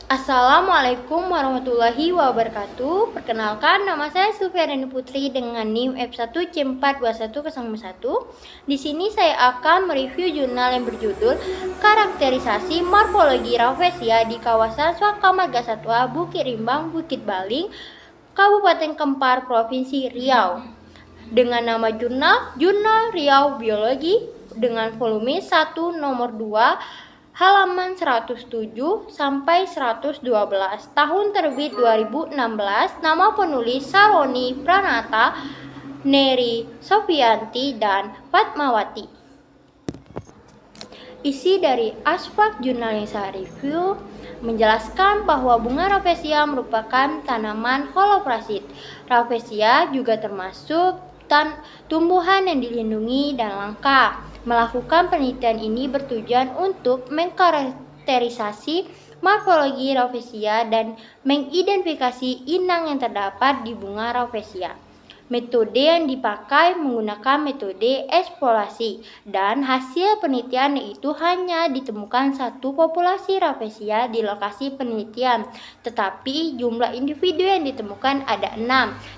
Assalamualaikum warahmatullahi wabarakatuh. Perkenalkan, nama saya Sufiani Putri dengan NIM F1C42101. Di sini saya akan mereview jurnal yang berjudul Karakterisasi Morfologi Rafflesia di kawasan Swaka Marga Satwa Bukit Rimbang, Bukit Baling, Kabupaten Kampar, Provinsi Riau. Dengan nama Jurnal Riau Biologi dengan volume 1 nomor 2 halaman 107 sampai 112, tahun terbit 2016, nama penulis Saroni Pranata, Neri Sofianti, dan Fatmawati. Isi dari aspek jurnal yang saya review menjelaskan bahwa bunga Rafflesia merupakan tanaman holoprasit. Rafflesia juga termasuk tumbuhan yang dilindungi dan langka. Melakukan penelitian ini bertujuan untuk mengkarakterisasi morfologi Rafflesia dan mengidentifikasi inang yang terdapat di bunga Rafflesia. Metode yang dipakai menggunakan metode eksplorasi, dan hasil penelitian yaitu hanya ditemukan satu populasi Rafflesia di lokasi penelitian, tetapi jumlah individu yang ditemukan ada 6,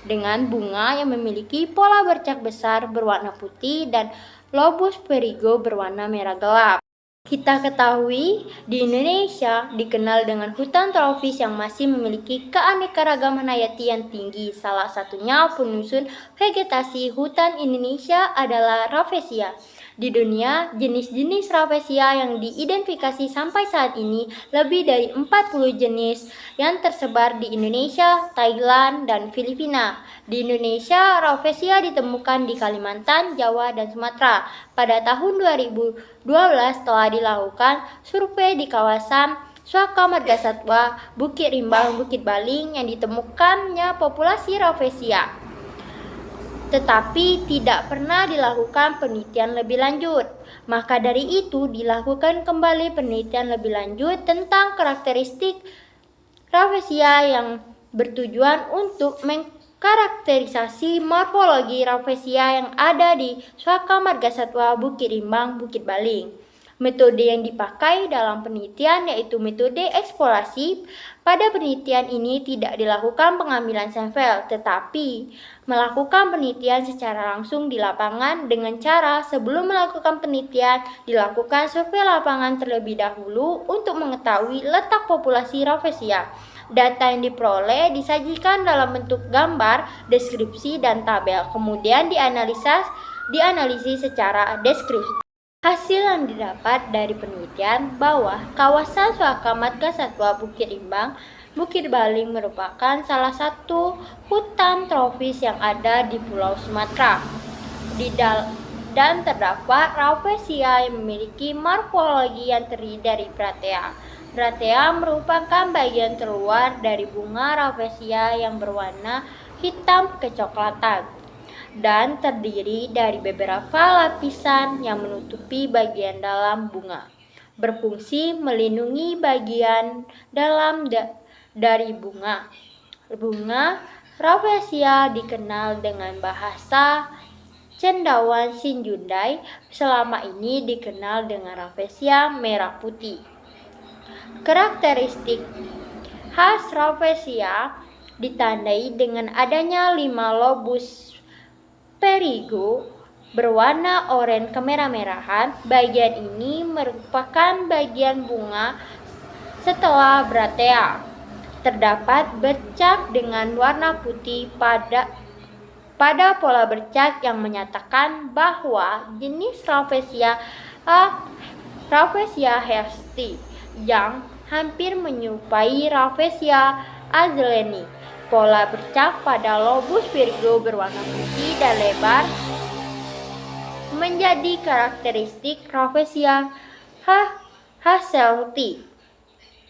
dengan bunga yang memiliki pola bercak besar berwarna putih dan lobus perigo berwarna merah gelap. Kita ketahui di Indonesia dikenal dengan hutan tropis yang masih memiliki keanekaragaman hayati yang tinggi. Salah satunya penyusun vegetasi hutan Indonesia adalah Rafflesia. Di dunia, jenis-jenis Rafflesia yang diidentifikasi sampai saat ini lebih dari 40 jenis yang tersebar di Indonesia, Thailand, dan Filipina. Di Indonesia, Rafflesia ditemukan di Kalimantan, Jawa, dan Sumatera. Pada tahun 2012 telah dilakukan survei di kawasan Swaka Marga Satwa Bukit Rimbang, Bukit Baling yang ditemukannya populasi Rafflesia, tetapi tidak pernah dilakukan penelitian lebih lanjut. Maka dari itu dilakukan kembali penelitian lebih lanjut tentang karakteristik Rafflesia yang bertujuan untuk mengkarakterisasi morfologi Rafflesia yang ada di Swaka Marga Satwa Bukit Rimbang, Bukit Baling. Metode yang dipakai dalam penelitian yaitu metode eksplorasi. Pada penelitian ini tidak dilakukan pengambilan sampel, tetapi melakukan penelitian secara langsung di lapangan dengan cara sebelum melakukan penelitian dilakukan survei lapangan terlebih dahulu untuk mengetahui letak populasi Rafflesia. Data yang diperoleh disajikan dalam bentuk gambar, deskripsi, dan tabel, kemudian dianalisis secara deskripsi. Hasil yang didapat dari penelitian bahwa kawasan Swaka Marga Satwa Bukit Rimbang, Bukit Baling merupakan salah satu hutan tropis yang ada di Pulau Sumatera. Dan terdapat Rafflesia yang memiliki morfologi yang terdiri dari Bratea. Bratea merupakan bagian terluar dari bunga Rafflesia yang berwarna hitam kecoklatan dan terdiri dari beberapa lapisan yang menutupi bagian dalam bunga, berfungsi melindungi bagian dalam dari bunga. Bunga Rafflesia dikenal dengan bahasa cendawan Sinjundai, selama ini dikenal dengan Rafflesia merah putih. Karakteristik khas Rafflesia ditandai dengan adanya 5 lobus perigo berwarna oranye kemerah-merahan. Bagian ini merupakan bagian bunga setelah Bratea. Terdapat bercak dengan warna putih pada pola bercak yang menyatakan bahwa jenis Rafflesia hesti yang hampir menyerupai Rafflesia azuleni. Pola bercak pada lobus perigo berwarna putih dan lebar menjadi karakteristik Rafflesia hasselti,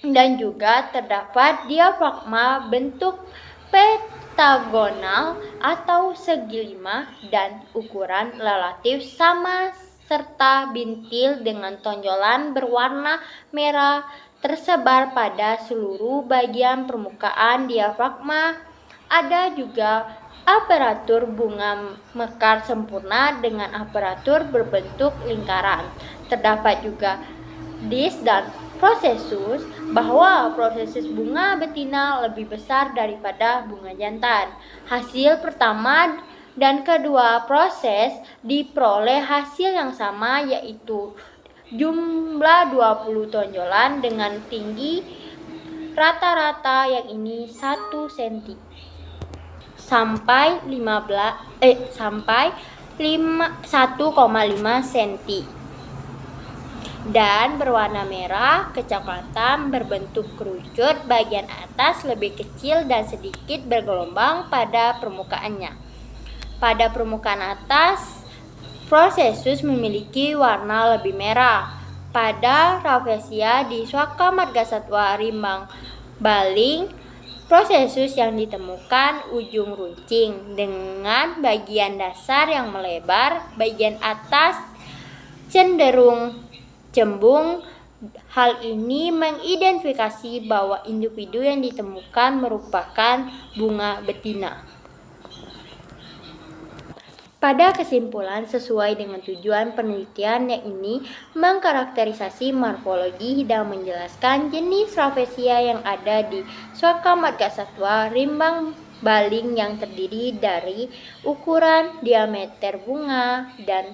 dan juga terdapat diafragma bentuk pentagonal atau segi 5 dan ukuran relatif sama serta bintil dengan tonjolan berwarna merah tersebar pada seluruh bagian permukaan diafragma. Ada juga aparatur bunga mekar sempurna dengan aparatur berbentuk lingkaran. Terdapat juga disk dan prosesus bahwa proses bunga betina lebih besar daripada bunga jantan. Hasil pertama dan kedua proses diperoleh hasil yang sama, yaitu jumlah 20 tonjolan dengan tinggi rata-rata yang ini 1 cm sampai 1,5 cm dan berwarna merah kecoklatan berbentuk kerucut, bagian atas lebih kecil dan sedikit bergelombang pada permukaannya. Pada permukaan atas, prosesus memiliki warna lebih merah. Pada Rafflesia di Suaka Margasatwa Rimbang Baling, prosesus yang ditemukan ujung runcing dengan bagian dasar yang melebar, bagian atas cenderung cembung. Hal ini mengidentifikasi bahwa individu yang ditemukan merupakan bunga betina. Pada kesimpulan, sesuai dengan tujuan penelitian yang ini mengkarakterisasi morfologi dan menjelaskan jenis Rafflesia yang ada di Suaka Margasatwa Rimbang Baling yang terdiri dari ukuran, diameter bunga, dan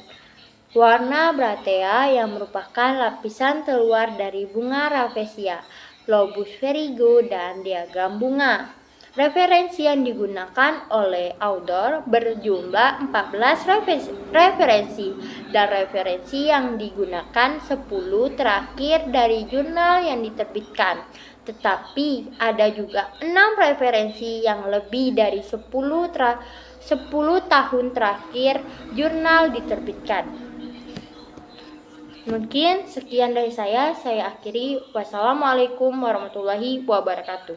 warna bratea yang merupakan lapisan terluar dari bunga Rafflesia, lobus verigo, dan diagram bunga. Referensi yang digunakan oleh author berjumlah 14 referensi dan referensi yang digunakan 10 terakhir dari jurnal yang diterbitkan. Tetapi ada juga 6 referensi yang lebih dari 10 tahun terakhir jurnal diterbitkan. Mungkin sekian dari saya akhiri. Wassalamualaikum warahmatullahi wabarakatuh.